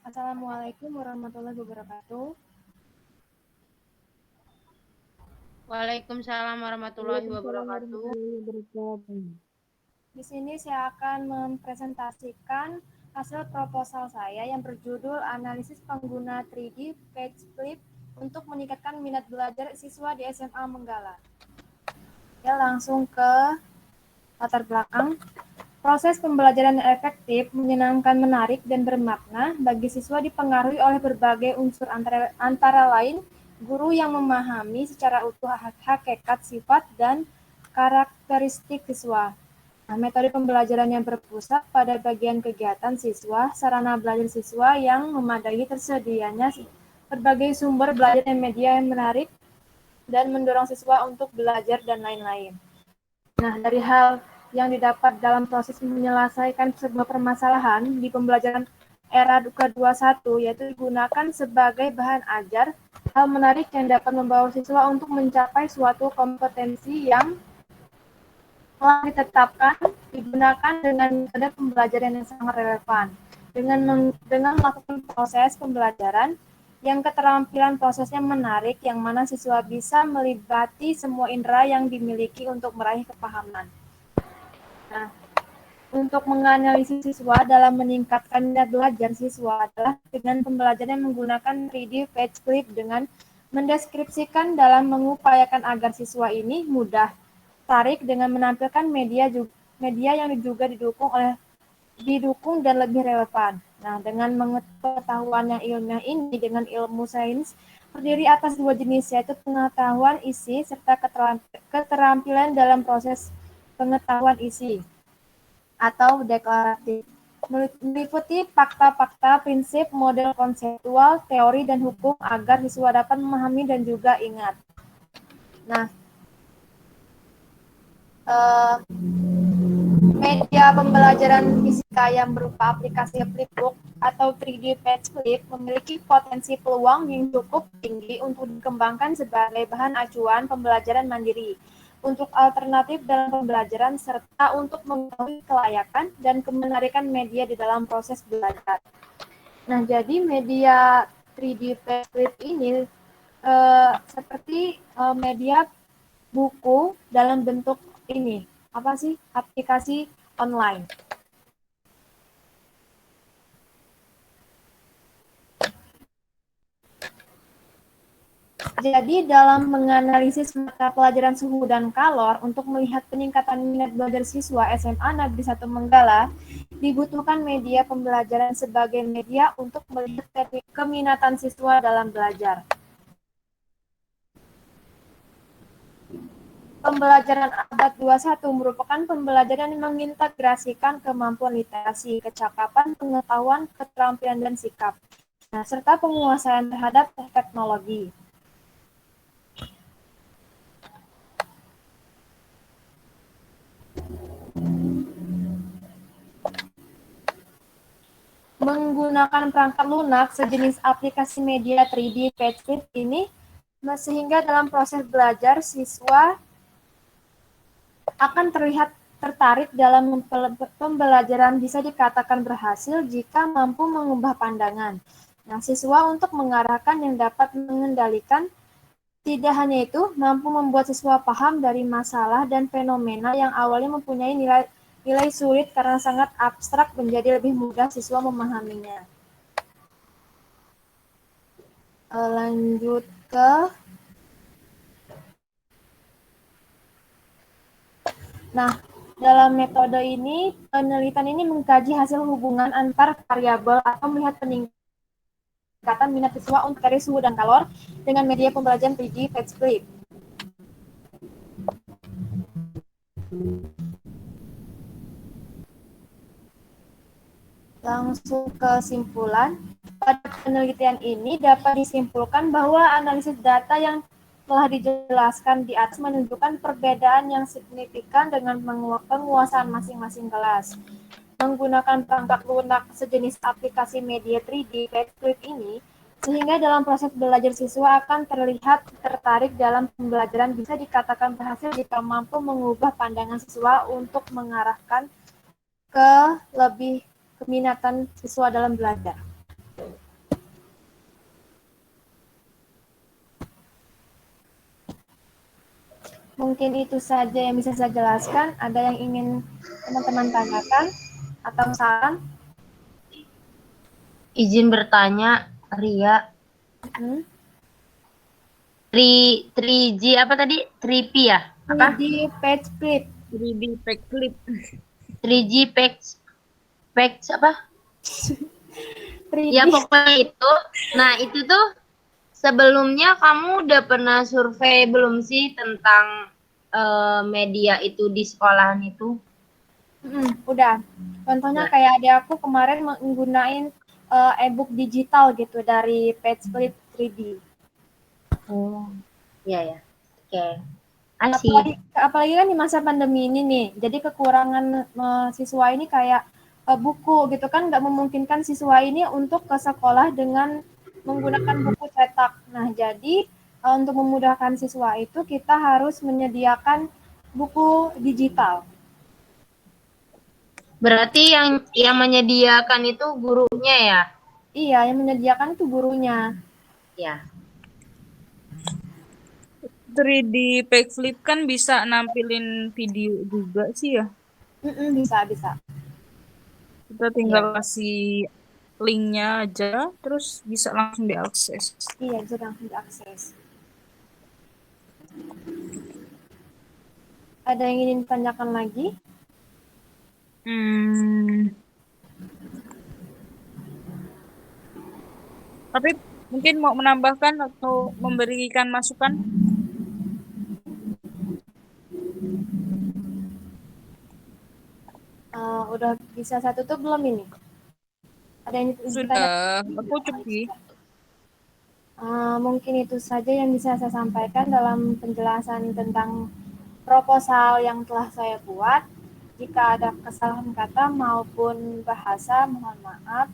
Assalamualaikum warahmatullahi wabarakatuh. Waalaikumsalam warahmatullahi Waalaikumsalam wabarakatuh. warahmatullahi wabarakatuh. Di sini saya akan mempresentasikan hasil proposal saya yang berjudul Analisis Pengguna 3D Page Flip untuk meningkatkan minat belajar siswa di SMA Menggala. Ya, langsung ke latar belakang. Proses pembelajaran yang efektif, menyenangkan, menarik, dan bermakna bagi siswa dipengaruhi oleh berbagai unsur antara lain guru yang memahami secara utuh hakikat, sifat, dan karakteristik siswa. Nah, metode pembelajaran yang berpusat pada bagian kegiatan siswa, sarana belajar siswa yang memadai, tersedianya berbagai sumber belajar dan media yang menarik, dan mendorong siswa untuk belajar, dan lain-lain. Nah, dari hal yang didapat dalam proses menyelesaikan sebuah permasalahan di pembelajaran era ke-21, yaitu digunakan sebagai bahan ajar hal menarik yang dapat membawa siswa untuk mencapai suatu kompetensi yang telah ditetapkan, digunakan dengan metode pembelajaran yang sangat relevan. Dengan melakukan proses pembelajaran yang keterampilan prosesnya menarik, yang mana siswa bisa melibati semua indera yang dimiliki untuk meraih kepahaman. Nah, untuk menganalisis siswa dalam meningkatkan minat belajar siswa adalah dengan pembelajaran yang menggunakan 3D Page Flip dengan mendeskripsikan dalam mengupayakan agar siswa ini mudah tarik dengan menampilkan media yang juga didukung dan lebih relevan. Nah, dengan pengetahuan yang ilmiah ini dengan ilmu sains terdiri atas dua jenis, yaitu pengetahuan isi serta keterampilan dalam proses pengetahuan isi atau deklaratif, meliputi fakta-fakta, prinsip, model konseptual, teori, dan hukum agar siswa dapat memahami dan juga ingat. Nah, media pembelajaran fisika yang berupa aplikasi Flipbook atau 3D Page Flip memiliki potensi peluang yang cukup tinggi untuk dikembangkan sebagai bahan acuan pembelajaran mandiri untuk alternatif dalam pembelajaran serta untuk mengetahui kelayakan dan kemenarikan media di dalam proses belajar. Nah, jadi media 3D Page Flip ini seperti media buku dalam bentuk ini, apa sih, aplikasi online. Jadi dalam menganalisis mata pelajaran suhu dan kalor untuk melihat peningkatan minat belajar siswa SMA Negeri 1 Menggala, dibutuhkan media pembelajaran sebagai media untuk melihat keminatan siswa dalam belajar. Pembelajaran abad 21 merupakan pembelajaran yang mengintegrasikan kemampuan literasi, kecakapan, pengetahuan, keterampilan, dan sikap, serta penguasaan terhadap teknologi. Menggunakan perangkat lunak sejenis aplikasi media 3D Page Flip ini, sehingga dalam proses belajar siswa akan terlihat tertarik dalam pembelajaran bisa dikatakan berhasil jika mampu mengubah pandangan. Nah, siswa untuk mengarahkan yang dapat mengendalikan, tidak hanya itu, mampu membuat siswa paham dari masalah dan fenomena yang awalnya mempunyai nilai sulit karena sangat abstrak menjadi lebih mudah siswa memahaminya. Lanjut ke dalam metode ini, penelitian ini mengkaji hasil hubungan antar variabel atau melihat peningkatan minat siswa untuk dari suhu dan kalor dengan media pembelajaran 3D Page Flip. Langsung ke kesimpulan. Pada penelitian ini dapat disimpulkan bahwa analisis data yang telah dijelaskan di atas menunjukkan perbedaan yang signifikan dengan penguasaan masing-masing kelas. Menggunakan perangkat lunak sejenis aplikasi media 3D Page Flip ini, sehingga dalam proses belajar siswa akan terlihat tertarik dalam pembelajaran bisa dikatakan berhasil jika mampu mengubah pandangan siswa untuk mengarahkan ke lebih keminatan siswa dalam belajar. Mungkin itu saja yang bisa saya jelaskan. Ada yang ingin teman-teman tanyakan atau saran? Izin bertanya, Ria. Hmm? 3G apa tadi? 3P ya? Apa? 3D page flip. 3D backflip. 3G page apa? Ya 3D. pokoknya itu. Nah itu tuh sebelumnya kamu udah pernah survei belum sih tentang media itu di sekolahan itu? Udah. Contohnya Udah. kayak adik aku kemarin menggunakan e-book digital gitu dari page flip 3D. Oh, iya ya. Oke. Asik. Apalagi kan di masa pandemi ini nih, jadi kekurangan siswa ini kayak buku gitu kan, nggak memungkinkan siswa ini untuk ke sekolah dengan menggunakan buku cetak. Nah, jadi untuk memudahkan siswa itu kita harus menyediakan buku digital. Berarti yang menyediakan itu gurunya ya? Iya, yang menyediakan itu gurunya. Ya. 3D backflip kan bisa nampilin video juga sih ya. Bisa, bisa. Kita tinggal Ya. kasih linknya aja, terus bisa langsung diakses. Iya, bisa langsung diakses. Ada yang ingin ditanyakan lagi? Hmm, tapi mungkin mau menambahkan atau memberikan masukan? Udah bisa saya tutup belum ini? Ada yang ditanyakan? Sudah, aku cukup. Mungkin itu saja yang bisa saya sampaikan dalam penjelasan tentang proposal yang telah saya buat. Jika ada kesalahan kata maupun bahasa, mohon maaf.